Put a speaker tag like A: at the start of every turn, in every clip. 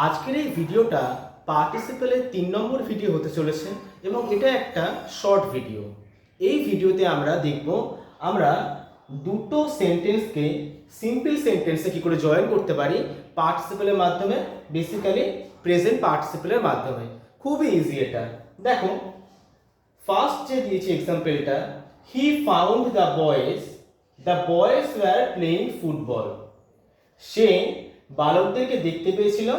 A: আজকের এই ভিডিওটা পার্টিসিপেলের 3 নম্বর ভিডিও হতে চলেছে এবং এটা একটা শর্ট ভিডিও। এই ভিডিওতে আমরা দেখব আমরা দুটো সেন্টেন্সকে সিম্পল সেন্টেন্সে কি করে জয়েন করতে পারি পার্টিসিপেলের মাধ্যমে, বেসিক্যালি প্রেজেন্ট পার্টিসিপেলের মাধ্যমে। খুবই ইজি এটা। দেখো ফার্স্ট যে দিয়েছি এক্সাম্পলটা, he found the boys were playing football. সে বালকদেরকে দেখতে পেয়েছিল,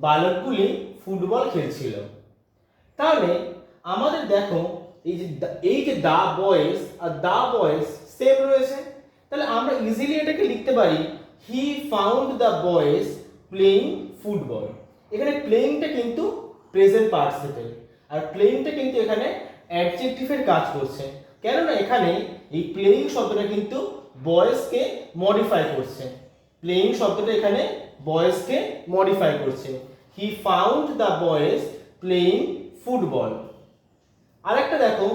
A: বালকগুলি ফুটবল খেলছিল। তাহলে আমাদের দেখো এই যে দা বয়েজ আর দা বয়েজ সেম রয়েছে, তাহলে আমরা ইজিলি এটাকে লিখতে পারি হি found the boys playing football. এখানে প্লেইংটা কিন্তু প্রেজেন্ট পার্টিসিপেল, আর প্লেইংটা কিন্তু এখানে অ্যাডজেক্টিভের কাজ করছে, কেননা এখানে এই প্লেইং শব্দটা কিন্তু বয়েজকে মডিফাই করছে। প্লেইং শব্দটা এখানে বয়েজকে মডিফাই করছে। He found the boys playing football. আরেকটা দেখো,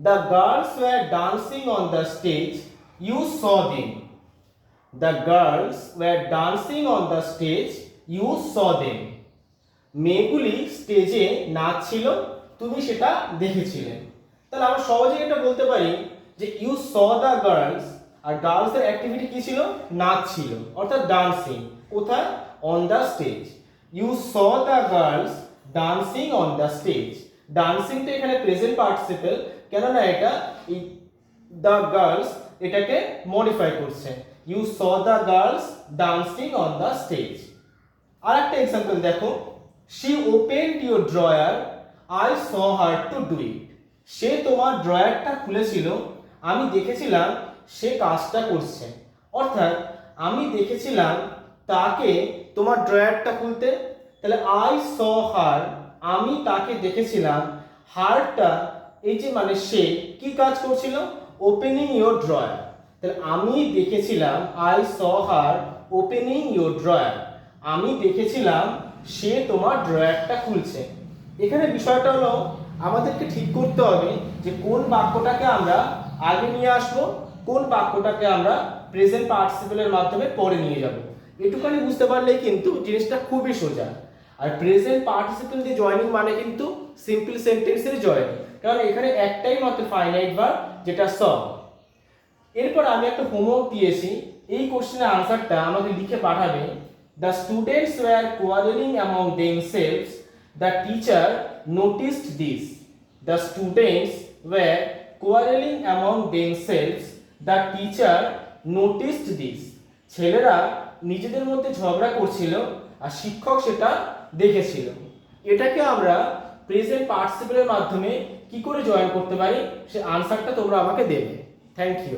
A: the girls were dancing on the stage, you saw them. The girls were dancing on the stage, you saw them. মেয়েগুলি স্টেজে নাচছিল, তুমি সেটা দেখেছিলে। তাহলে আমরা সহজেই এটা বলতে পারি যে ইউ স দ্য গার্লস, আর গার্লসের অ্যাক্টিভিটি কি ছিল? নাচ ছিল, অর্থাৎ ডান্সিং। কোথায়? On the stage. You saw the girls dancing on the stage. ডান্সিংটা এখানে প্রেজেন্ট পার্টিসিপেল, কেননা এটা এই দ্য গার্লস এটাকে মডিফাই করছে। You saw the girls dancing on the stage. আরেকটা এক্সাম্পল দেখো, she opened your drawer, I saw her to do it. সে তোমার ড্রয়ারটা খুলেছিল, আমি দেখেছিলাম সে কাজটা করছে। অর্থাৎ আমি দেখেছিলাম তাকে তোমার ড্রয়ারটা খুলতে। তাহলে আই স হার, আমি তাকে দেখেছিলাম। হারটা এই যে মানে সে কি কাজ করছিল? Opening your drawer. তাহলে আমি দেখেছিলাম, I saw her opening your drawer. আমি দেখেছিলাম সে তোমার ড্রয়ারটা খুলছে। এখানে বিষয়টা হলো আমাদেরকে ঠিক করতে হবে যে কোন বাক্যটাকে আমরা আগে নিয়ে আসবো, কোন বাক্যটাকে আমরা প্রেজেন্ট পার্টিসিপেলের মাধ্যমে পরে নিয়ে যাব। এটুখানি বুঝতে পারলেই কিন্তু জিনিসটা খুবই সোজা। আর প্রেজেন্ট পার্টিসিপেল দিয়ে জয়েনিং মানে কিন্তু সিম্পল সেন্টেন্সের জয়েনিং, কারণ এখানে একটাই মাত্র ফাইনাইট ভার্ব, যেটা স। এরপর আমি একটা হোমওয়ার্ক দিয়েছি, এই কোশ্চেনের আনসারটা আমাকে লিখে পাঠাবে। The students were quarrelling among themselves, the teacher noticed this. The students were quarrelling among themselves, the teacher noticed this. ছেলেরা নিজেদের মধ্যে ঝগড়া করছিল আর শিক্ষক সেটা দেখেছিল। এটাকে আমরা প্রেজেন্ট পার্টিসিপেলের মাধ্যমে কি করে জয়েন করতে পারি, সে আনসারটা তোমরা আমাকে দেবে। Thank you.